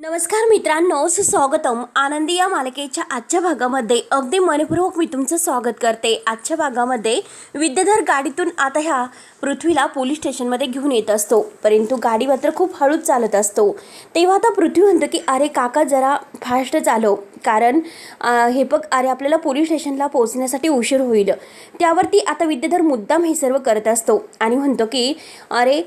नमस्कार मित्रांनो, सुस्वागतम. आनंदी या मालिकेच्या आजच्या भागामध्ये अगदी मनपूर्वक मी तुमचं स्वागत करते. आजच्या भागामध्ये विद्याधर गाडीतून आता ह्या पृथ्वीला पोलीस स्टेशनमध्ये घेऊन येत असतो, परंतु गाडी मात्र खूप हळूच चालत असतो. तेव्हा आता पृथ्वी म्हणतो की अरे काका जरा फास्ट चालव, कारण हे बघ अरे आपल्याला पोलीस स्टेशनला पोहोचण्यासाठी उशीर होईल. त्यावरती आता विद्याधर मुद्दाम हे सर्व करत असतो आणि म्हणतो की अरे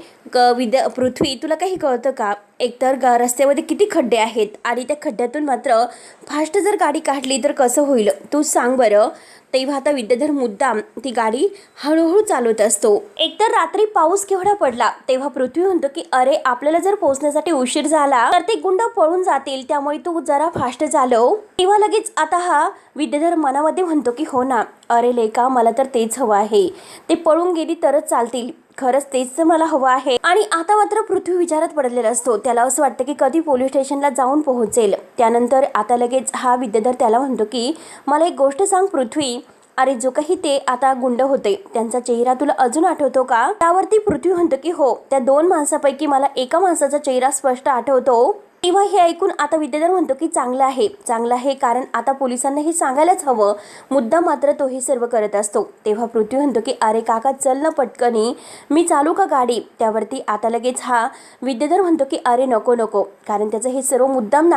पृथ्वी तुला काही कळतं का, एकतर रस्त्यामध्ये किती खड्डे आहेत आणि त्या खड्ड्यातून मात्र फास्ट जर गाडी काढली तर कसं होईल तू सांग बरं. तेव्हा आता विद्याधर मुद्दाम ती गाडी हळूहळू चालवत असतो. एकतर रात्री पाऊस केवढा पडला, तेव्हा पृथ्वी म्हणतो की अरे आपल्याला जर पोहोचण्यासाठी उशीर झाला तर ते गुंड पळून जातील, त्यामुळे तू जरा फास्ट चालव. तेव्हा लगेच आता हा विद्याधर मनामध्ये म्हणतो की हो ना, अरे लेका मला तर तेच हवं आहे, ते पळून गेली तरच चालतील, खरंच तेच तर मला हवं आहे. आणि आता मात्र पृथ्वी विचारात पडलेला असतो. त्याला असं वाटतं की कधी पोलीस स्टेशनला जाऊन पोहोचेल. त्यानंतर आता लगेच हा विद्याधर त्याला म्हणतो की मला एक गोष्ट सांग पृथ्वी, अरे जो काही ते आता गुंड होते त्यांचा चेहरा तुला अजून आठवतो का. त्यावरती पृथ्वी म्हणतो की हो, त्या 2 माणसापैकी मला एका माणसाचा चेहरा स्पष्ट आठवतो. तेव्हा हे ऐकून आता विद्याधर म्हणतो की चांगलं आहे, कारण आता पोलिसांना हे सांगायलाच हवं. मुद्दा मात्र तो हे सर्व करत असतो. तेव्हा पृथ्वी म्हणतो की अरे काका चल ना पटकनी, मी चालू का गाडी. त्यावरती आता लगेच हा विद्याधर म्हणतो की अरे नको, कारण त्याचं हे सर्व मुद्दाम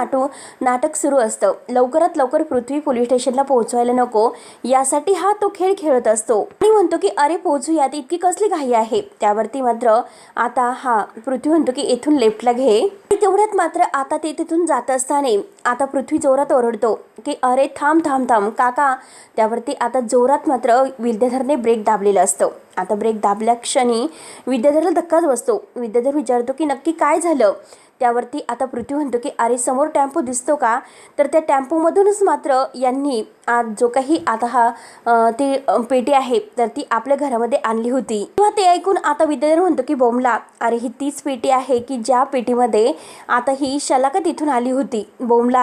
नाटक सुरू असतं. लवकरात लवकर पृथ्वी पोलीस स्टेशनला पोहोचवायला नको यासाठी हा तो खेळ खेळत असतो आणि म्हणतो की अरे पोहोचूयात, इतकी कसली घाई आहे. त्यावरती मात्र आता हा पृथ्वी म्हणतो की येथून लेफ्टला घे. तेवढ्यात मात्र आता ते तिथून जात असताना आता पृथ्वी जोरात ओरडतो की अरे थांब काका. त्यावरती आता जोरात मात्र विद्याधरने ब्रेक दाबलेला असतो. आता ब्रेक दाबल्या क्षणी विद्याधरला धक्काच बसतो. विद्याधर विचारतो की नक्की काय झालं. त्यावरती आता पृथ्वी म्हणतो की अरे समोर टेम्पो दिसतो का. तर त्या टेम्पोमधूनच मात्र यांनी आज जो काही आता हा ती पेटी आहे तर ती आपल्या घरामध्ये आणली होती. तेव्हा ते ऐकून आता विद्याधर म्हणतो की बोमला, अरे ही तीच पेटी आहे की ज्या पेटीमध्ये आता ही शलाका तिथून आली होती. बोमला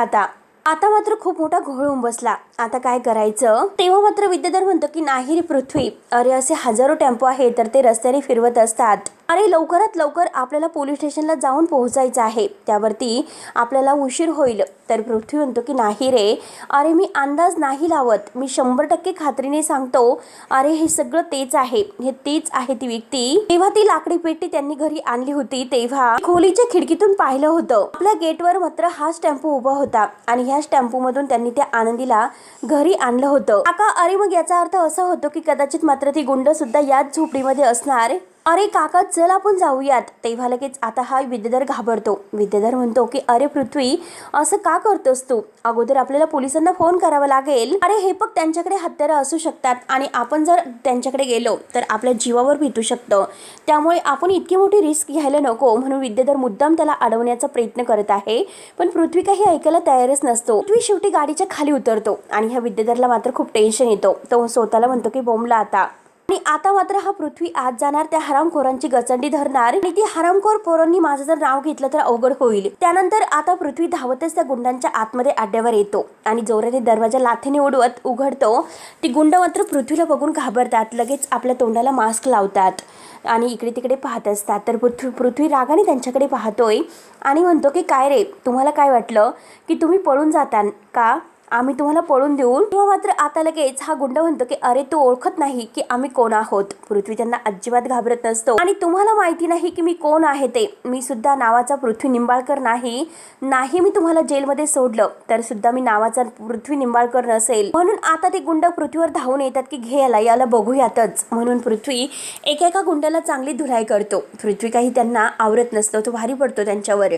आता मात्र खूप मोठा घोळ होऊन बसला. आता काय करायचं. तेव्हा मात्र विद्याधर म्हणतो की नाही रे पृथ्वी, अरे असे हजारो टेम्पो आहे तर ते रस्त्याने फिरवत असतात. अरे लवकरात लवकर आपल्याला पोलीस स्टेशनला जाऊन पोहोचायचं आहे, त्यावरती आपल्याला उशीर होईल. तर पृथ्वी म्हणतो की नाही रे, अरे मी अंदाज नाही लावत, मी 100% खात्रीने सांगतो, अरे हे सगळं तेच आहे ती व्यक्ती. तेव्हा ती लाकडी पेटी त्यांनी घरी आणली होती. तेव्हा खोलीच्या खिडकीतून पाहिलं होतं, आपल्या गेटवर मात्र हाच टेम्पो उभा होता आणि ह्याच टेम्पो मधून त्यांनी त्या आनंदीला घरी आणलं होतं. काका अरे मग याचा अर्थ असा होतो की कदाचित मात्र ती गुंड सुद्धा याच झोपडीमध्ये असणार. अरे काका चल आपण जाऊयात. तेव्हा लगेच आता हा विद्याधर घाबरतो. विद्याधर म्हणतो की अरे पृथ्वी असं का करतोस तू, अगोदर आपल्याला पोलिसांना फोन करावा लागेल. अरे हे बघ त्यांच्याकडे हत्यारं असू शकतात आणि आपण जर त्यांच्याकडे गेलो तर आपल्या जीवावर भीतू शकतं, त्यामुळे आपण इतकी मोठी रिस्क घ्यायला नको. म्हणून विद्याधर मुद्दाम त्याला अडवण्याचा प्रयत्न करत आहे, पण पृथ्वी काही ऐकायला तयारच नसतो. पृथ्वी शेवटी गाडीच्या खाली उतरतो आणि ह्या विद्याधरला मात्र खूप टेन्शन येतो. तो स्वतःला म्हणतो की बोंबला आता. आणि आता मात्र हा पृथ्वी आज जाणार त्या हरामखोरांची गचंडी धरणार आणि ती हरामखोर पोरांनी माझं जर नाव घेतलं तर अवघड होईल. त्यानंतर आता पृथ्वी धावतच त्या गुंडांच्या आतमध्ये अड्ड्यावर येतो आणि जोराने दरवाजा लाथेने उघडतो. ती गुंड मात्र पृथ्वीला बघून घाबरतात, लगेच आपल्या तोंडाला मास्क लावतात आणि इकडे तिकडे पाहत असतात. तर पृथ्वी रागाने त्यांच्याकडे पाहतोय आणि म्हणतो की काय रे, तुम्हाला काय वाटलं की तुम्ही पळून जाता का, आम्ही तुम्हाला पळून देऊ. तेव्हा मात्र आता लगेच हा गुंड म्हणतो की अरे तू ओळखत नाही की आम्ही कोण आहोत. पृथ्वी त्यांना अजिबात घाबरत नसतो आणि तुम्हाला माहिती नाही की मी कोण आहे ते, मी सुद्धा नावाचा पृथ्वी निंबाळकर नाही मी तुम्हाला जेलमध्ये सोडलं तर सुद्धा मी नावाचा पृथ्वी निंबाळकर नसेल. म्हणून आता ते गुंड पृथ्वीवर धावून येतात की घे याला बघूयातच. म्हणून पृथ्वी एकेका गुंडाला चांगली धुलाई करतो. पृथ्वी काही त्यांना आवरत नसतो, तो भारी पडतो त्यांच्यावर.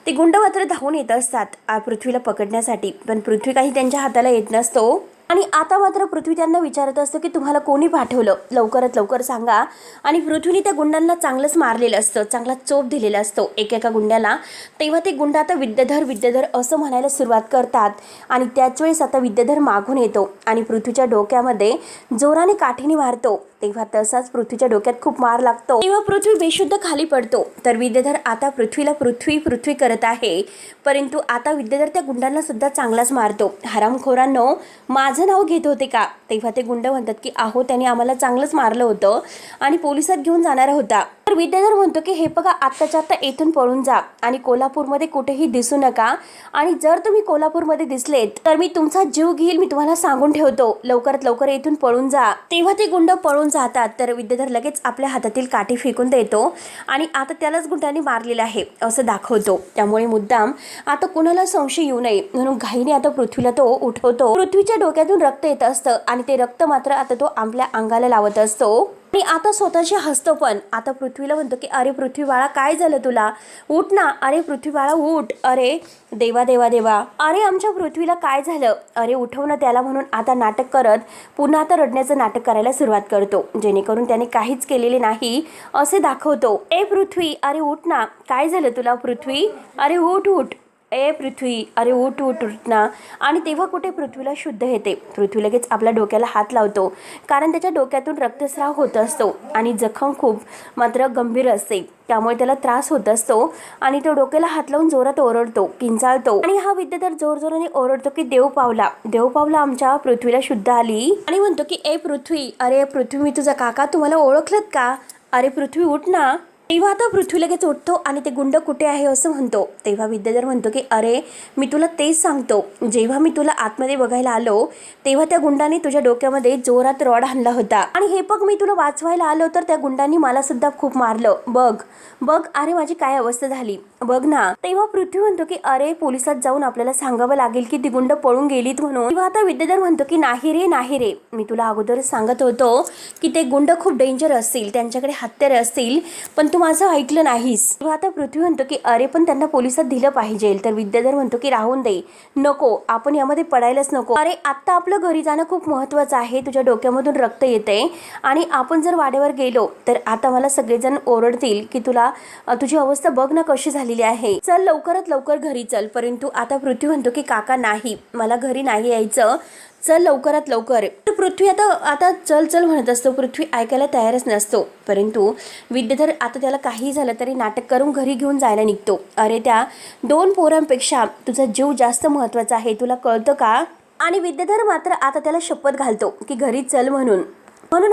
ते गुंड मात्र धावून येत असतात पृथ्वीला पकडण्यासाठी, पण पृथ्वी काही त्यांच्या हाताला येत नसतो. आणि आता मात्र पृथ्वी त्यांना विचारत असतो की तुम्हाला कोणी पाठवलं, लवकरात लवकर सांगा. आणि पृथ्वीने त्या गुंडांना चांगलंच मारलेलं असतं, चांगला चोप दिलेला असतो एकेका गुंड्याला. तेव्हा ते गुंड आता विद्याधर असं म्हणायला सुरुवात करतात आणि त्याच वेळेस आता विद्याधर मागून येतो आणि पृथ्वीच्या डोक्यामध्ये जोराने काठीने मारतो. तेव्हा तसाच पृथ्वीच्या डोक्यात खूप मार लागतो. तेव्हा पृथ्वी बेशुद्ध खाली पडतो. तर विद्याधर आता पृथ्वीला पृथ्वी करत आहे, परंतु आता विद्याधर त्या गुंडांना सुद्धा चांगलाच मारतो. हरामखोरांनो माझं नाव घेत होते का. तेव्हा ते गुंड म्हणतात की आहो त्याने आम्हाला चांगलंच मारलं होतं आणि पोलिसात घेऊन जाणार होता. तर विद्याधर म्हणतो की हे बघा आत्ताच्या आत्ता इथून पळून जा आणि कोल्हापूरमध्ये कुठेही दिसू नका आणि जर तुम्ही कोल्हापूरमध्ये दिसलेत तर मी तुमचा जीव घेईल, मी तुम्हाला सांगून ठेवतो, लवकरात लवकर इथून पळून जा. तेव्हा ते गुंड पळून जातात. तर विद्याधर लगेच आपल्या हातातील काठी फेकून देतो आणि आता त्यालाच गुंडांनी मारलेलं आहे असं दाखवतो. त्यामुळे मुद्दाम आता कुणाला संशय येऊ नये म्हणून घाईने आता पृथ्वीला तो उठवतो. पृथ्वीच्या डोक्यातून रक्त येत असतं आणि ते रक्त मात्र आता तो आपल्या अंगाला लावत असतो आणि आता स्वतःशी हसतो. पण आता पृथ्वीला म्हणतो की अरे पृथ्वी बाळा काय झालं तुला, उठ ना, अरे पृथ्वी बाळा उठ, अरे देवा देवा देवा, अरे आमच्या पृथ्वीला काय झालं, अरे उठव ना त्याला. म्हणून आता नाटक करत पुन्हा आता रडण्याचं नाटक करायला सुरुवात करतो, जेणेकरून त्याने काहीच केलेले नाही असे दाखवतो. ए पृथ्वी अरे उठ ना, काय झालं तुला पृथ्वी, अरे उठ उठ, ए पृथ्वी अरे उठ उठ उठ ना. आणि तेव्हा कुठे पृथ्वीला शुद्ध येते. पृथ्वी लगेच आपल्या डोक्याला हात लावतो कारण त्याच्या डोक्यातून रक्तस्राव होत असतो आणि जखम खूप मात्र गंभीर असते, त्यामुळे त्याला त्रास होत असतो आणि तो डोक्याला हात लावून जोरात ओरडतो, किंचाळतो आणि हा विद्याधर जोरजोराने ओरडतो की देव पावला, देव पावला, आमच्या पृथ्वीला शुद्ध आली. आणि म्हणतो की ए पृथ्वी, अरे पृथ्वी मी तुझा काका, तुम्हाला ओळखलत का, अरे पृथ्वी उठ ना. तेव्हा आता पृथ्वी लगेच उठतो आणि ते गुंड कुठे आहे असं म्हणतो. तेव्हा विद्याधर म्हणतो की अरे मी तुला तेच सांगतो, जेव्हा मी तुला आतमध्ये बघायला आलो तेव्हा त्या गुंडाने तुझ्या डोक्यामध्ये जोरात रॉड आणला होता आणि हे बघ मी तुला वाचवायला आलो तर त्या गुंडांनी मला सुद्धा खूप मारलं, बघ बघ अरे माझी काय अवस्था झाली बघ ना. तेव्हा पृथ्वी म्हणतो की अरे पोलिसात जाऊन आपल्याला सांगावं लागेल की ती गुंड पळून गेलीत म्हणून. तेव्हा आता विद्याधर म्हणतो की नाही रे, मी तुला अगोदरच सांगत होतो की ते गुंड खूप डेंजर असतील, त्यांच्याकडे हत्यारे असतील, पण तू माझं ऐकलं नाहीस. तेव्हा आता पृथ्वी म्हणतो की अरे पण त्यांना पोलिसात दिलं पाहिजे. तर विद्याधर म्हणतो की राहून दे, नको, आपण यामध्ये पडायलाच नको. अरे आत्ता आपलं घरी जाणं खूप महत्त्वाचं आहे, तुझ्या डोक्यामधून रक्त येते आणि आपण जर वाड्यावर गेलो तर आता मला सगळेजण ओरडतील की तुला तुझी अवस्था बघ ना कशी झालेली आहे, चल लवकरात लवकर घरी चल. परंतु आता पृथ्वी म्हणतो की काका नाही, मला घरी नाही यायचं, चल लवकरात लवकर. तर पृथ्वी आता चल चल म्हणत असतो. पृथ्वी ऐकायला तयारच नसतो. परंतु विद्याधर आता त्याला काही झालं तरी नाटक करून घरी घेऊन जायला निघतो. अरे त्या 2 पोरांपेक्षा तुझा जीव जास्त महत्त्वाचा आहे, तुला कळतं का. आणि विद्याधर मात्र आता त्याला शपथ घालतो की घरी चल म्हणून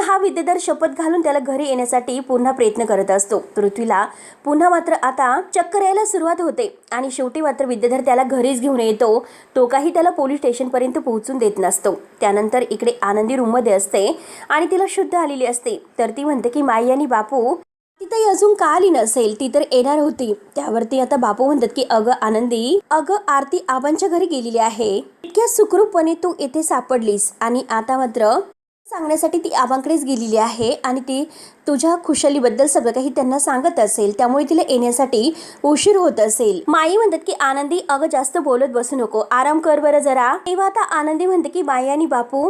हा विद्याधर शपथ घालून त्याला घरी येण्यासाठी पुन्हा प्रयत्न करत असतो. पृथ्वीला पुन्हा मात्र आता चक्कर यायला सुरुवात होते आणि शेवटी मात्र विद्याधर त्याला घरीच घेऊन येतो. तो काही त्याला पोलीस स्टेशनपर्यंत पोहोचून देत नसतो. त्यानंतर इकडे आनंदी रूममध्ये असते आणि तिला शुद्ध आलेली असते. तर ती म्हणते की माई आणि बापू तिथं अजून का आली नसेल, ती तर येणार होती. त्यावरती आता बापू म्हणतात की अगं आनंदी, अगं आरती आबांच्या घरी गेलेली आहे, इतक्या सुखरूपपणे तू इथे सापडलीस आणि आता मात्र सांगण्यासाठी ती आबांकडेच गेलेली आहे आणि ती तुझ्या खुशालीबद्दल सगळं काही त्यांना सांगत असेल, त्यामुळे तिला येण्यासाठी उशीर होत असेल. माई म्हणतात की आनंदी अगं जास्त बोलत बसू नको, आराम कर बरं जरा. तेव्हा आता आनंदी म्हणते की माई आणि बापू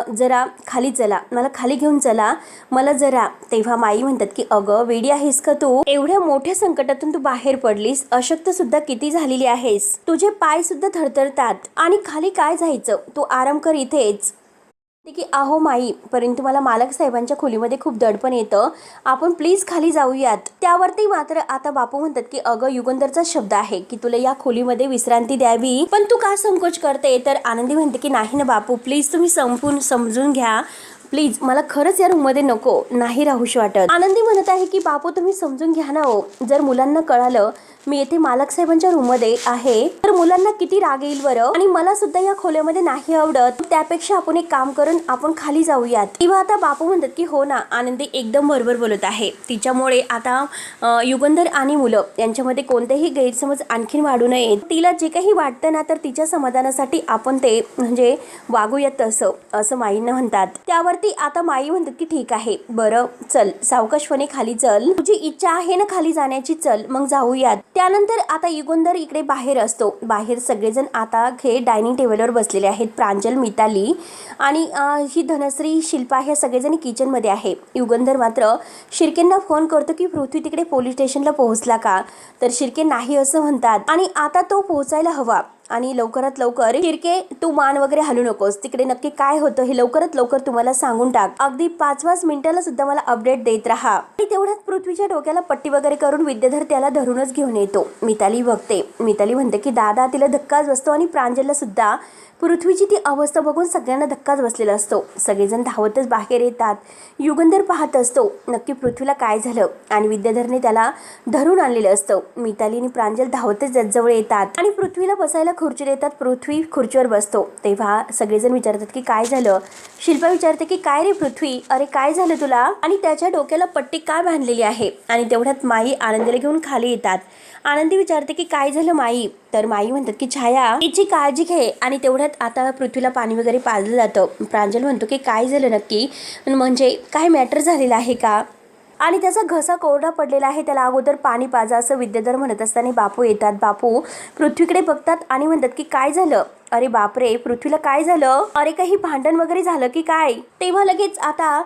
जरा खाली चला, मला खाली घेऊन चला मला जरा. तेव्हा माई म्हणतात की अगं वेडी आहेस का तू, एवढ्या मोठ्या संकटातून तू बाहेर पडलीस, अशक्त सुद्धा किती झालेली आहेस, तुझे पाय सुद्धा थरथरतात आणि खाली काय जायचं, तू आराम कर इथेच. की अहो माई, परंतु मला मालक साहेबांच्या खोलीमध्ये खूप दडपण येतं, आपण प्लीज खाली जाऊयात. त्यावरती मात्र आता बापू म्हणतात की अगं युगंधरचा शब्द आहे की तुला या खोलीमध्ये विश्रांती द्यावी, पण तू का संकोच करते. तर आनंदी म्हणते की नाही ना बापू, प्लीज तुम्ही समजून घ्या, प्लीज मला खरंच या रूममध्ये नाही राहूशी वाटत. आनंदी म्हणत आहे की बापू तुम्ही समजून घ्या ना हो, जर मुलांना कळालं मी येथे मालक साहेबांच्या रूममध्ये आहे तर मुलांना किती राग येईल बरं, आणि मला सुद्धा या खोल्यामध्ये नाही आवडत, त्यापेक्षा आपण एक काम करून आपण खाली जाऊयात. तेव्हा आता बापू म्हणतात की हो ना, आनंदी एकदम बरोबर बोलत आहे, तिच्यामुळे आता युगंधर आणि मुलं यांच्यामध्ये कोणतेही गैरसमज आणखीन वाढू नये, तिला जे काही वाटतं ना तर तिच्या समाधानासाठी आपण ते म्हणजे वागूयात असं माईंना म्हणतात. त्यावरती आता माई म्हणतात की ठीक आहे बरं चल सावकाशपणे खाली चल, तुझी इच्छा आहे ना खाली जाण्याची, चल मग जाऊयात. त्यानंतर आता युगंधर इकडे बाहेर असतो. बाहेर सगळेजण आता हे डायनिंग टेबलवर बसलेले आहेत. प्रांजल, मिताली आणि ही धनश्री, शिल्पा ह्या सगळेजण किचनमध्ये आहे. युगंधर मात्र शिर्केंना फोन करतो की पृथ्वी तिकडे पोलीस स्टेशनला पोहोचला का, तर शिर्के नाही असं म्हणतात आणि आता तो पोहोचायला हवा आणि लवकरात लवकर शिर्के तू मान वगैरे हलू नकोस, तिकडे नक्की काय होतं हे लवकरात लवकर तुम्हाला सांगून टाक, अगदी 5-5 मिनिटाला सुद्धा मला अपडेट देत राहा. आणि तेवढ्यात पृथ्वीच्या डोक्याला पट्टी वगैरे करून विद्याधर त्याला धरूनच घेऊन येतो. मिताली बघते, मिताली म्हणते की दादा, तिला धक्काच बसतो आणि प्रांजलला सुद्धा पृथ्वीची ती अवस्था बघून सगळ्यांना धक्काच बसलेला असतो. सगळेजण धावतच बाहेर येतात. युगंधर पाहत असतो नक्की पृथ्वीला काय झालं आणि विद्याधरने त्याला धरून आणलेलं असतं. मिताली आणि प्रांजल धावतच जवळ येतात आणि पृथ्वीला बसायला खुर्ची देतात. पृथ्वी खुर्चीवर बसतो. तेव्हा सगळेजण विचारतात की काय झालं. शिल्पा विचारते की काय रे पृथ्वी, अरे काय झालं तुला आणि त्याच्या डोक्याला पट्टी काय बांधलेली आहे. आणि तेवढ्यात माई आनंदीला घेऊन खाली येतात. आनंदी विचारते की काय झालं माई. तर माई म्हणतात की छाया हिची काळजी घे. आणि तेवढ्यात आता पृथ्वीला पाणी वगैरे पाजलं जातं. प्रांजल म्हणतो की काय झालं नक्की, म्हणजे काय मॅटर झालेलं आहे का. आणि त्याचा घसा कोरडा पडलेला आहे, त्याला अगोदर पाणी पाजा असं विद्याधर म्हणत असताना बापू येतात. बापू पृथ्वीकडे बघतात आणि म्हणतात की काय झालं. अरे बापरे, पृथ्वीला काय झालं, अरे काही भांडण वगैरे झालं की काय. तेव्हा लगेच आता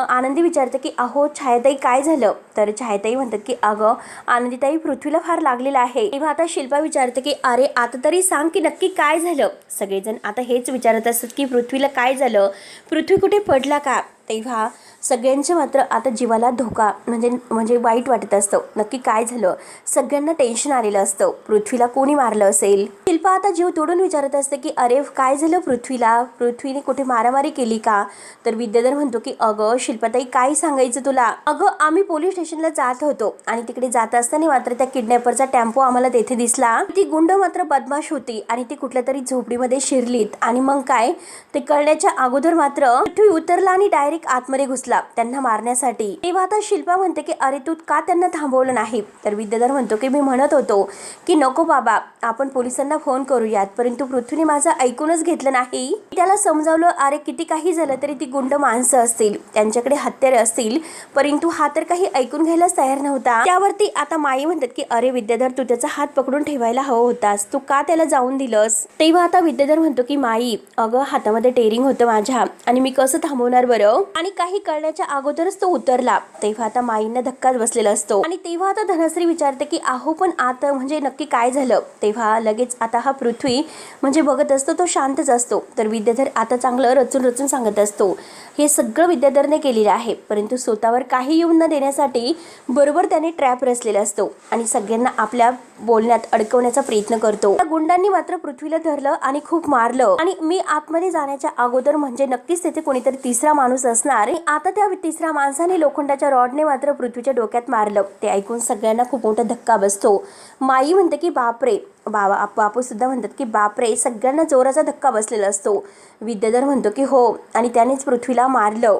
आनंदी विचारते की अहो छायाताई काय झालं. तर छायाताई म्हणतात की अगं आनंदीताई पृथ्वीला फार लागलेलं आहे. तेव्हा आता शिल्पा विचारते की अरे आता तरी सांग की नक्की काय झालं. सगळेजण आता हेच विचारत असतात की पृथ्वीला काय झालं, पृथ्वी कुठे पडला का. तेव्हा सगळ्यांचे मात्र आता जीवाला धोका म्हणजे वाईट वाटत असतं. नक्की काय झालं, सगळ्यांना टेन्शन आलेलं असतं. पृथ्वीला कोणी मारलं असेल. शिल्पा आता जीव तोडून विचारत असते की अरे काय झालं पृथ्वीला, पृथ्वीने कुठे मारामारी केली का. तर विद्याधर म्हणतो की अगं शिल्पाताई काय सांगायचं तुला, अगं आम्ही पोलीस स्टेशनला जात होतो आणि तिकडे जात असताना मात्र त्या किडनॅपरचा टेम्पो आम्हाला तेथे दिसला. ती गुंड मात्र बदमाश होती आणि ती कुठल्या तरी झोपडीमध्ये शिरलीत आणि मग काय ते कळण्याच्या अगोदर मात्र पृथ्वी उतरला आणि डायरेक्ट आतमध्ये घुसला त्यांना मारण्यासाठी. तेव्हा आता शिल्पा म्हणते की अरे तू का त्यांना थांबवलं नाही. तर विद्याधर म्हणतो की मी म्हणत होतो की नको बाबा आपण पोलिसांना फोन करूयात, परंतु पृथ्वीने माझं ऐकूनच घेतलं नाही. त्याला समजावलं अरे किती काही झालं तरी ती गुंड माणसं असतील, त्यांच्याकडे हत्यारे असतील, परंतु हा तर काही ऐकून घ्यायलाच तयार नव्हता. त्यावरती आता माई म्हणतात की अरे विद्याधर तू त्याचा हात पकडून ठेवायला हवं होतास, तू का त्याला जाऊन दिलंस. तेव्हा आता विद्याधर म्हणतो की माई अगं हातामध्ये टेरिंग होतं माझ्या आणि मी कसं थांबवणार बरं. आणि काही कळण्याच्या अगोदरच तो उतरला. तेव्हा आता माईंना धक्काच बसलेला असतो. आणि तेव्हा आता धनश्री विचारते की अहो पण आता म्हणजे नक्की काय झालं. तेव्हा लगेच आता हा पृथ्वी म्हणजे बघत असतो, तो शांतच असतो. तर विद्याधर आता चांगलं रचून सांगत असतो हे सगळं विद्याधरने केलेलं आहे, परंतु स्वतःवर काही येऊन न देण्यासाठी बरोबर त्याने ट्रॅप रचलेला असतो आणि सगळ्यांना आपल्या बोलण्यात अडकवण्याचा प्रयत्न करतो. त्या गुंडांनी मात्र पृथ्वीला धरलं आणि खूप मारलं. आणि मी आतमध्ये जाण्याच्या अगोदर म्हणजे नक्कीच तेथे कोणीतरी तिसरा माणूस असणार. आता त्या तिसऱ्या माणसाने लोखंडाच्या रॉडने मात्र पृथ्वीच्या डोक्यात मारलं. ते ऐकून सगळ्यांना खूप मोठा धक्का बसतो. माई म्हणते की बापरे, बापू सुद्धा म्हणतात की बापरे, सगळ्यांना जोराचा धक्का बसलेला असतो. विद्याधर म्हणतो की हो आणि त्यानेच पृथ्वीला मारलं.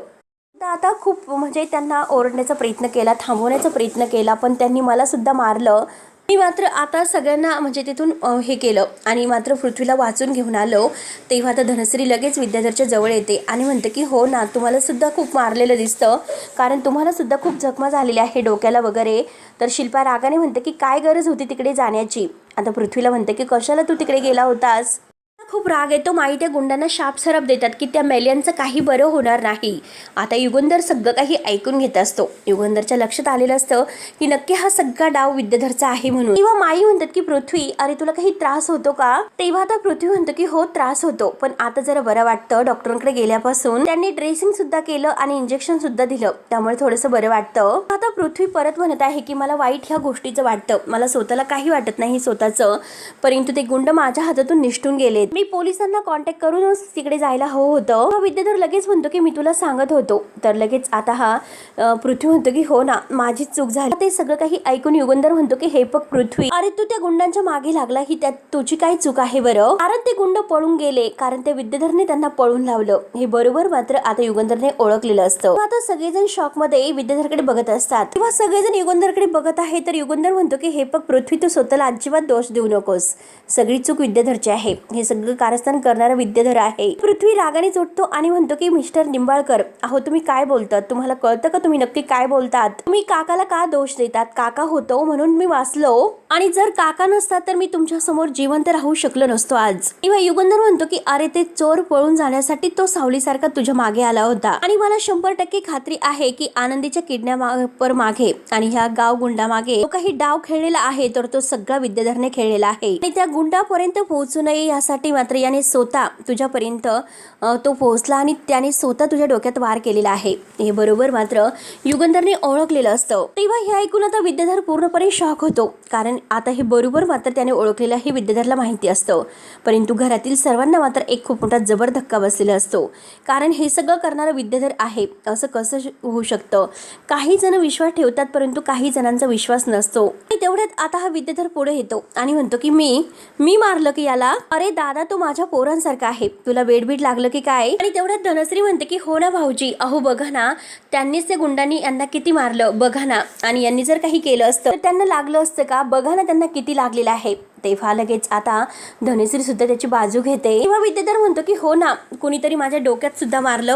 आता खूप म्हणजे त्यांना ओरडण्याचा प्रयत्न केला, थांबवण्याचा प्रयत्न केला, पण त्यांनी मला सुद्धा मारलं. मी मात्र आता सगळ्यांना म्हणजे तिथून हे केलं आणि मात्र पृथ्वीला वाचून घेऊन आलो. तेव्हा आता धनश्री लगेच विद्याधरच्या जवळ येते आणि म्हणते की हो ना तुम्हाला सुद्धा खूप मारलेलं दिसतं, कारण तुम्हाला सुद्धा खूप जखमा झालेल्या आहे डोक्याला वगैरे. तर शिल्पा रागाने म्हणते की काय गरज होती तिकडे जाण्याची. आता पृथ्वीला म्हणते की कशाला तू तिकडे गेला होतास. खूप राग येतो. माई त्या गुंडांना शाप सरप देतात की त्या मेल्यांचं काही बरं होणार नाही. आता युगंधर सगळं काही ऐकून घेत असतो. युगंधरच्या लक्षात आलेलं असतं की नक्की हा सगळा डाव विद्याधरचा आहे म्हणून. तेव्हा माई म्हणतात की पृथ्वी अरे तुला काही त्रास होतो का. तेव्हा आता पृथ्वी म्हणतो की हो त्रास होतो, पण आता जरा बरं वाटतं. डॉक्टरांकडे गेल्यापासून त्यांनी ड्रेसिंग सुद्धा केलं आणि इंजेक्शन सुद्धा दिलं, त्यामुळे थोडंसं बरं वाटतं. आता पृथ्वी परत म्हणत आहे की मला वाईट ह्या गोष्टीचं वाटतं, मला स्वतःला काही वाटत नाही स्वतःचं, परंतु ते गुंड माझ्या हातातून निष्ठून गेले. मी पोलिसांना कॉन्टॅक्ट करूनच तिकडे जायला हवं होतं. हा विद्याधर लगेच म्हणतो की मी तुला सांगत होतो. तर लगेच आता हा पृथ्वी म्हणतो की हो ना माझी चूक झाली. ते सगळं काही ऐकून युगंधर म्हणतो की हे बघ पृथ्वी, अरे तू त्या गुंडांच्या मागे लागला ही त्यात तुझी काय चूक आहे बरं, कारण ते गुंड पळून गेले, कारण त्या विद्याधरने त्यांना पळून लावलं. हे बरोबर मात्र आता युगंधरने ओळखलेलं असतं. आता सगळेजण शॉक मध्ये विद्याधरकडे बघत असतात. तेव्हा सगळेजण युगंधरकडे बघत आहे. तर युगंधर म्हणतो की हे बघ पृथ्वी, तू स्वतःला अजिबात दोष देऊ नकोस, सगळी चूक विद्याधरची आहे, हे सगळं कारस्थान करणारा विद्याधर आहे. पृथ्वी रागाने उठतो आणि म्हणतो की मिस्टर निंबाळकर, अहो तुम्ही काय बोलतात, तुम्हाला कळतं का तुम्ही नक्की काय बोलतात. तुम्ही काकाला का दोष देतात, काका होतो म्हणून मी वाचलो, आणि जर काका नसतात तर मी तुमच्या समोर जिवंत राहू शकलो नसतो आज. तेव्हा युगंधर म्हणतो की अरे ते चोर पळून जाण्यासाठी तो सावलीसारखा तुझ्या मागे आला होता, आणि मला 100% खात्री आहे की आनंदीच्या किडनॅपर मागे आणि ह्या गाव गुंडा मागे तो काही डाव खेळलेला आहे, तर तो सगळा विद्याधरने खेळलेला आहे. आणि त्या गुंडापर्यंत पोहोचू नये यासाठी त्यासाठी मात्र याने स्वतः तुझ्यापर्यंत तो पोहोचला आणि त्याने स्वतः तुझ्या डोक्यात वार केलेला आहे हे बरोबर मात्र युगंधरने ओळखलेलं असतं। तेव्हा हे ऐकून आता विद्याधर पूर्णपणे शॉक होतो, कारण आता हे बरोबर मात्र त्याने ओळखलेलं हे विद्याधरला माहिती असतं। परंतु घरातील सर्वांना मात्र एक खूप मोठा जबर धक्का बसलेला असतो, कारण हे सगळं करणारा विद्याधर आहे असं कसं होऊ शकतं। काही जण विश्वास ठेवतात परंतु काही जणांचा विश्वास नसतो। तेवढ्यात आता हा विद्याधर पुढे येतो आणि म्हणतो की मी मारलं की याला? अरे दादा तो माझ्या पोरांसारखा आहे, तुला वेडबीड लागलं की काय? आणि तेवढ्यात धनश्री म्हणते की हो ना भाऊजी, अहो बघा ना त्यांनीच त्या गुंडांनी यांना किती मारलं बघा ना, आणि यांनी जर काही केलं असतं तर त्यांना लागलं असतं का? बघा ना त्यांना किती लागलेलं आहे। तेव्हा लगेच आता धनश्री सुद्धा त्याची बाजू घेते। तेव्हा विद्याधर म्हणतो की हो ना, कुणीतरी माझ्या डोक्यात सुद्धा मारलं,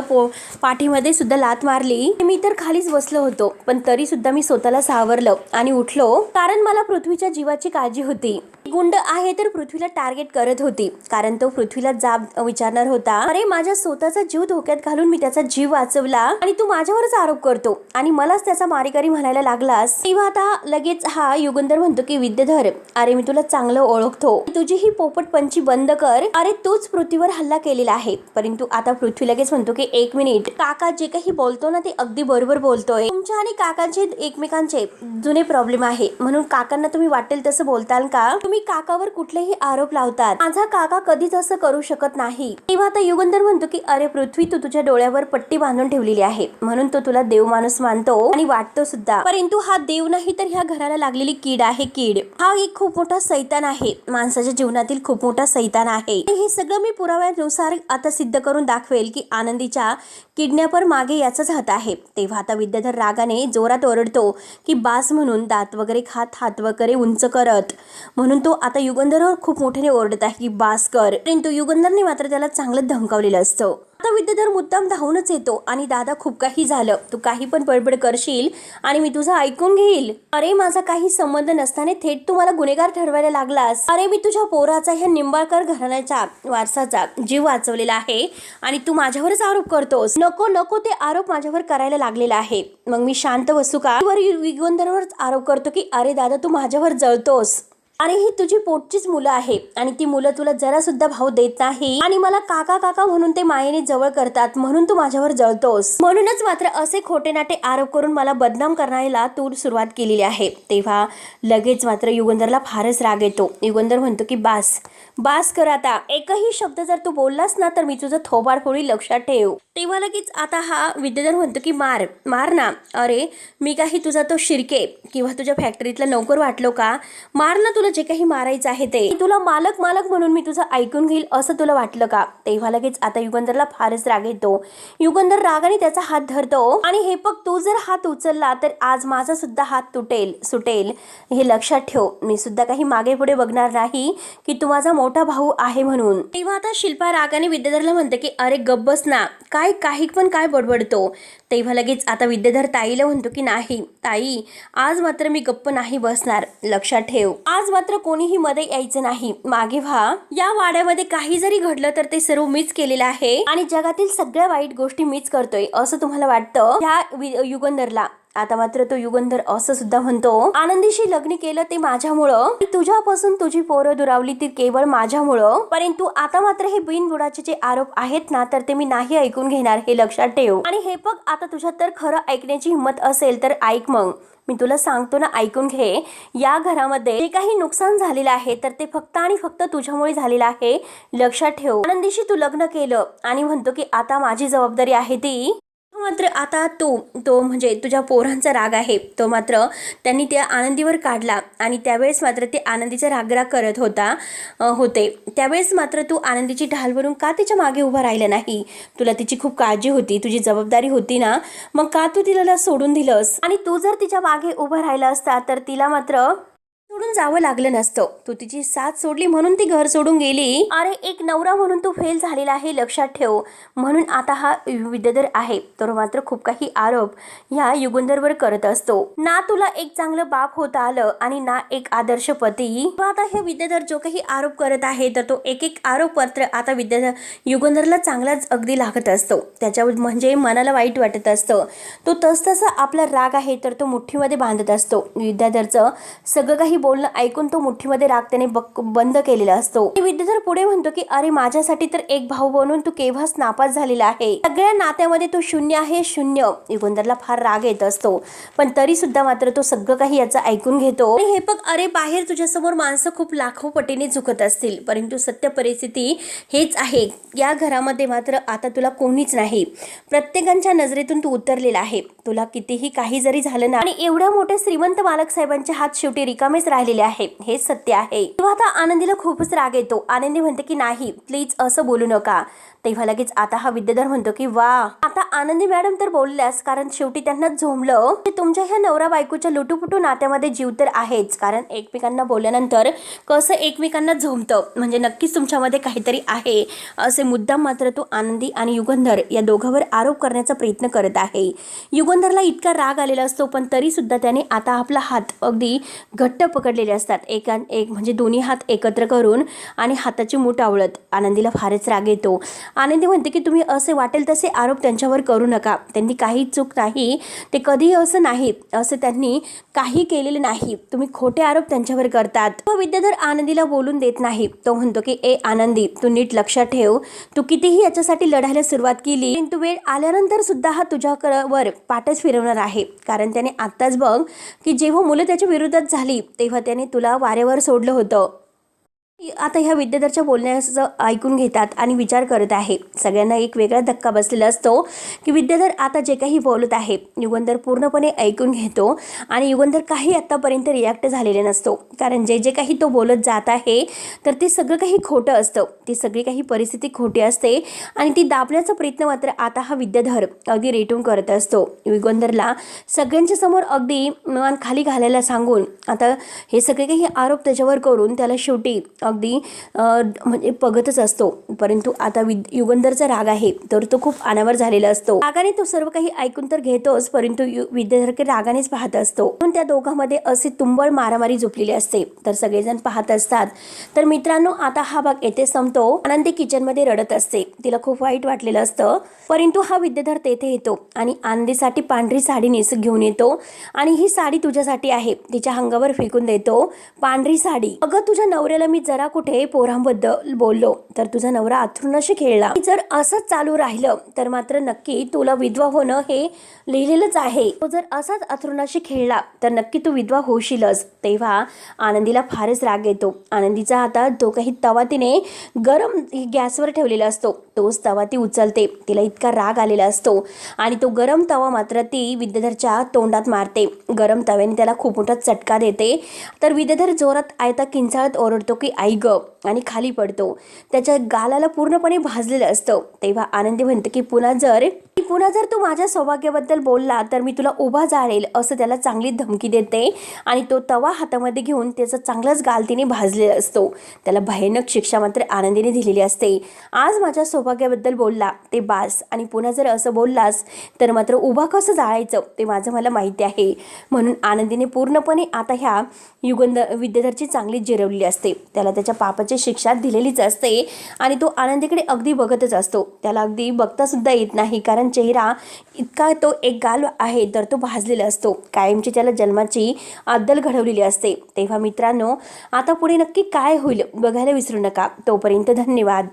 पाठीमध्ये सुद्धा लात मारली, मी तर खालीच बसलो होतो पण तरी सुद्धा मी स्वतःला सावरलं आणि उठलो, कारण मला पृथ्वीच्या जीवाची काळजी होती। गुंड आहे तर पृथ्वीला टार्गेट करत होती, कारण तो पृथ्वीला जाब विचारणार होता, अरे माझ्या स्वतःचा जीव धोक्यात घालून मी त्याचा जीव वाचवला आणि तू माझ्यावरच आरोप करतो आणि मलाच त्याचा मारेकरी म्हणायला लागलास। तेव्हा आता लगेच हा युगंधर म्हणतो की विद्याधर, अरे मी तुला चांगलं ओळखतो, तुझी ही पोपटपंची बंद कर, अरे तूच पृथ्वीवर हल्ला केलेला आहे। परंतु आता पृथ्वी लगेच म्हणतो की एक मिनिट, काका जे काही बोलतो ना ते अगदी बरोबर बोलतोय, तुमच्या आणि काकांचे एकमेकांचे जुने प्रॉब्लेम आहे, म्हणून काकांना तुम्ही वाटेल तसं बोलताल का? तुम्ही काकावर कुठलेही आरोप लावतात, माझा काका कधीच असं करू शकत नाही। तेव्हा आता युगंधर म्हणतो की अरे पृथ्वी, तू तुझ्या डोळ्यावर पट्टी बांधून ठेवलेली आहे म्हणून तो तुला देव माणूस मानतो आणि वाटतो सुद्धा, परंतु हा देव नाही तर ह्या घराला लागलेली कीड आहे। कीड हा एक खूप मोठा सैतान आहे, माणसाच्या जीवनातील खूप मोठा सैतान आहे। हे सगळं मी पुराव्यानुसार आता सिद्ध करून दाखवेल की आनंदीच्या किडनॅपर मागे याचाच हात आहे। तेव्हा आता विद्याधर रागाने जोरात ओरडतो की बास, म्हणून दात वगैरे खात हात वगैरे उंच करत, म्हणून तो आता युगंधरवर खूप मोठ्याने ओरडत आहे की बास कर, परंतु युगंधरने मात्र त्याला चांगलं धमकावलेलं असतं। आता विद्याधर मुद्दाम धावूनच येतो आणि दादा खूप काही झालं, तू काही पण बडबड करशील आणि मी तुझं ऐकून घेईल, अरे माझा काही संबंध नसताना थेट तू मला गुन्हेगार ठरवायला लागलास, अरे मी तुझ्या पोराचा ह्या निंबाळकर घराण्याच्या वारसाचा जीव वाचवलेला आहे आणि तू माझ्यावरच आरोप करतोस, नको नको ते आरोप माझ्यावर करायला लागलेला आहे, मग मी शांत बसू का? युगंधरवरच आरोप करतो की अरे दादा तू माझ्यावर जळतोस, अरे ही तुझी पोटचीच मुलं आहे आणि ती मुलं तुला जरा सुद्धा भाव देत नाही आणि मला काका काका म्हणून ते मायेने जवळ करतात, म्हणून तू माझ्यावर जळतोस, म्हणूनच मात्र असे खोटे नाटे आरोप करून मला बदनाम करण्याला तू सुरुवात केलेली आहे। तेव्हा लगेच मात्र युगंधरला फारच राग येतो। युगंधर म्हणतो की बास कर आता, एकही शब्द जर तू बोललास ना तर मी तुझं थोबाड फोडी, लक्षात ठेव। तेव्हा लगेच आता हा विद्याधर म्हणतो की मार ना, अरे मी काही तुझा तो शिर्के किंवा तुझ्या फॅक्टरीतला नोकर वाटलो का? मार ना, तुला जे काही मारायचं आहे ते, तुला मालक म्हणून मी तुझं ऐकून घेईल असं तुला वाटलं का? तेव्हा लगेच आता युगंधरला फारच राग येतो। युगंधर रागाने त्याचा हात धरतो आणि हे बघ, तू जर हात उचलला तर आज माझा सुद्धा हात सुटेल, हे लक्षात ठेव, मी सुद्धा काही मागे पुढे बघणार नाही की तू माझा मोठा भाऊ आहे म्हणून। तेव्हा आता शिल्पा रागाने विद्याधरला म्हणते की अरे गप्प बस ना, काही पण काय बडबडतो? तेव्हा लगेच आता विद्याधर ताईला म्हणतो की नाही ताई, आज मात्र मी गप्प नाही बसणार, लक्षात ठेव, आज मात्र कोणीही मध्ये यायचं नाही, मागे व्हा, या वाड्यामध्ये काही जरी घडलं तर ते सर्व मीच केलेलं आहे आणि जगातील सगळ्या वाईट गोष्टी मीच करतोय असं तुम्हाला वाटतं ह्या युगंधरला? आता मात्र तो युगंधर असं सुद्धा म्हणतो, आनंदीशी लग्न केलं ते माझ्यामुळं, तुझ्यापासून तुझी पोरं दुरावली ती केवळ माझ्यामुळं, परंतु आता मात्र हे बिनबुडाचे जे आरोप आहेत ना तर ते मी नाही ऐकून घेणार, हे लक्षात ठेव। आणि हे बघ, आता तुझ्यात तर खरं ऐकण्याची हिंमत असेल तर ऐक, मग मी तुला सांगतो ना, ऐकून घे, या घरामध्ये जे काही नुकसान झालेलं आहे तर ते फक्त आणि फक्त तुझ्यामुळे झालेलं आहे, लक्षात ठेव। आनंदीशी तू लग्न केलं आणि म्हणतो की आता माझी जबाबदारी आहे ती, मात्र आता तो म्हणजे तुझ्या पोरांचा राग आहे तो मात्र त्यांनी त्या आनंदीवर काढला आणि त्यावेळेस मात्र ते आनंदीचा रागराग करत होते। त्यावेळेस मात्र तू आनंदीची ढाल भरून का तिच्या मागे उभा राहिला नाही? तुला तिची खूप काळजी होती, तुझी जबाबदारी होती ना, मग का तू तिला सोडून दिलंस? आणि तू जर तिच्या मागे उभा राहिला असता तर तिला मात्र सोडून जावं लागलं नसतं, तू तिची साथ सोडली म्हणून ती घर सोडून गेली, अरे एक नवरा म्हणून तू फेल झालेला आहे, लक्षात ठेव। म्हणून आता हा विद्याधर आहे तर मात्र खूप काही आरोप ह्या युगंधरवर करत असतो, ना तुला एक चांगलं बाप होता आलं आणि ना एक आदर्श पती। आता हे विद्याधर जो काही आरोप करत आहे तर तो एक आरोप मात्र आता युगंधरला चांगलाच अगदी लागत असतो, त्याच्या म्हणजे मनाला वाईट वाटत असतं, तो तसतसा आपला राग आहे तर तो मुठ्ठीमध्ये बांधत असतो। विद्याधरचं सगळं काही बोलणं ऐकून तो मुठीमध्ये राग त्याने बंद केलेला असतो. विद्याधर पुढे म्हणतो की अरे माझ्यासाठी तर एक भाऊ बनून तू केव्हाच नापास झालेला आहे. सगळ्या नात्यामध्ये तू शून्य आहे शून्य. युगंधरला फार राग येत असतो, पण तरी सुद्धा मात्र तो सगळं काही याचं ऐकून घेतो. आणि हे बघ अरे बाहेर तुझ्यासमोर माणसं खूप लाखो पटीने झुकत असतील, परंतु सत्य परिस्थिती हेच आहे. या घरामध्ये मात्र आता तुला कोणीच नाही. प्रत्येकाच्या नजरेतून तू उतरलेला आहे. तुला कितीही काही जरी झालं ना, आणि एवढ्या मोठ्या श्रीमंत मालक साहेबांचे हात शेवटी रिकामेच राहिलेले आहे, हे सत्य आहे. तेव्हा आता आनंदीला खूपच राग येतो. आनंदी म्हणते की नाही प्लीज असं बोलू नका. तेव्हा लगेच आता हा विद्याधर म्हणतो की वा आता आनंदी मॅडम तर बोलल्यास, कारण शेवटी त्यांना झोंबलं की तुमच्या ह्या नवरा बायकोच्या लुटूपुटू नात्यामध्ये जीव तर आहेच, कारण एकमेकांना बोलल्यानंतर कसं एकमेकांना झोंबतं म्हणजे नक्कीच तुमच्यामध्ये काहीतरी आहे असे मुद्दाम मात्र तो आनंदी आणि युगंधर या दोघांवर आरोप करण्याचा प्रयत्न करत आहे. युगंधरला इतका राग आलेला असतो, पण तरी सुद्धा त्याने आता आपला हात अगदी घट्ट पकडलेले असतात. एक म्हणजे दोन्ही हात एकत्र करून आणि हाताची मूठ आवळत आनंदीला फारच राग येतो. आनंदी म्हणते की तुम्ही असे वाटेल तसे आरोप त्यांच्यावर करू नका. त्यांनी काही चूक नाही, ते कधीही असं नाही, असं त्यांनी काही केलेलं नाही. तुम्ही खोटे आरोप त्यांच्यावर करतात. विद्याधर आनंदीला बोलून देत नाही. तो म्हणतो की ए आनंदी तू नीट लक्षात ठेव, तू कितीही याच्यासाठी लढायला सुरुवात केली तू वेळ आल्यानंतर सुद्धा हा तुझ्यावर पाठच फिरवणार आहे. कारण त्याने आत्ताच बघ की जेव्हा मुलं त्याच्या विरोधात झाली तेव्हा त्याने तुला वाऱ्यावर सोडलं होतं. आता ह्या विद्याधरच्या बोलण्याचं ऐकून घेतात आणि विचार करत आहे. सगळ्यांना एक वेगळा धक्का बसलेला असतो की विद्याधर आता जे काही बोलत आहे युगंधर पूर्णपणे ऐकून घेतो आणि युगंधर काही आत्तापर्यंत रिॲक्ट झालेले नसतो. कारण जे काही तो बोलत जात आहे तर ते सगळं काही खोटं असतं. ती सगळी काही परिस्थिती खोटी असते आणि ती दाबण्याचा प्रयत्न मात्र आता हा विद्याधर अगदी रेटून करत असतो. युगंधरला सगळ्यांच्या समोर अगदी मान खाली घालायला सांगून आता हे सगळे काही आरोप त्याच्यावर करून त्याला शेवटी अगदी म्हणजे बघतच असतो. परंतु आता युगंधरचा राग आहे तर तो खूप अनावर झालेला असतो. रागाने तो सर्व काही ऐकून तर घेतोच, परंतु विद्याधर रागानेच पाहत असतो. पण त्या दोघांमध्ये असे तुंबळ मारामारी झोपलेली असते. तर सगळेजण पाहत असतात. तर मित्रांनो आता हा भाग येथे संपतो. आनंदी किचनमध्ये रडत असते. तिला खूप वाईट वाटलेलं असतं, परंतु हा विद्याधर तेथे येतो आणि आनंदीसाठी पांढरी साडी घेऊन येतो आणि ही साडी तुझ्यासाठी आहे. तिच्या अंगावर फेकून देतो पांढरी साडी. अगं तुझ्या नवऱ्याला मी जरा कुठे पोरांबद्दल बोललो तर तुझा नवरा अथरुणाशी खेळला. जर असंच चालू राहिलं तर मात्र नक्की तुला विधवा होणं हे लिहिलेलंच आहे. तो जर असाच अथरुणाशी खेळला तर नक्की तू विधवा होशीलच. तेव्हा आनंदीला फारच राग येतो. आनंदीचा आता तो काही तवा तिने गरम गॅसवर ठेवलेला असतो, तोच तवा ती उचलते. तिला इतका राग आलेला असतो आणि तो गरम तवा मात्र ती विद्याधरच्या तोंडात मारते. गरम तव्याने त्याला खूप मोठा चटका देते. तर विद्याधर जोरात आयता किंचाळत ओरडतो की आई ग, आणि खाली पडतो. त्याच्या गालाला पूर्णपणे भाजलेलं असतं. तेव्हा आनंदी म्हणते की पुन्हा जर तू माझ्या सौभाग्याबद्दल बोलला तर मी तुला उभा जाळेल, असं त्याला चांगली धमकी देते आणि तो तवा हातामध्ये घेऊन त्याचा चांगलाच गाल तिने भाजलेला असतो. त्याला भयानक शिक्षा मात्र आनंदीने दिलेली असते. आज माझ्या सौभाग्याबद्दल बोलला ते बास, आणि पुन्हा जर असं बोललास तर मात्र उभा कसं जाळायचं ते माझं मला माहिती आहे. म्हणून आनंदीने पूर्णपणे आता ह्या विद्याधरची चांगली जिरवली असते. त्याला त्याच्या पापाची शिक्षा दिलेलीच असते आणि तो आनंदीकडे अगदी बघतच असतो. त्याला अगदी बघता सुद्धा येत नाही, कारण चेहरा इतका तो एक गाल आहे तर तो भाजलेला असतो. कायमची त्याला जन्माची अद्दल घडवलेली असते. तेव्हा मित्रांनो आता पुढे नक्की काय होईल बघायला विसरू नका. तोपर्यंत धन्यवाद.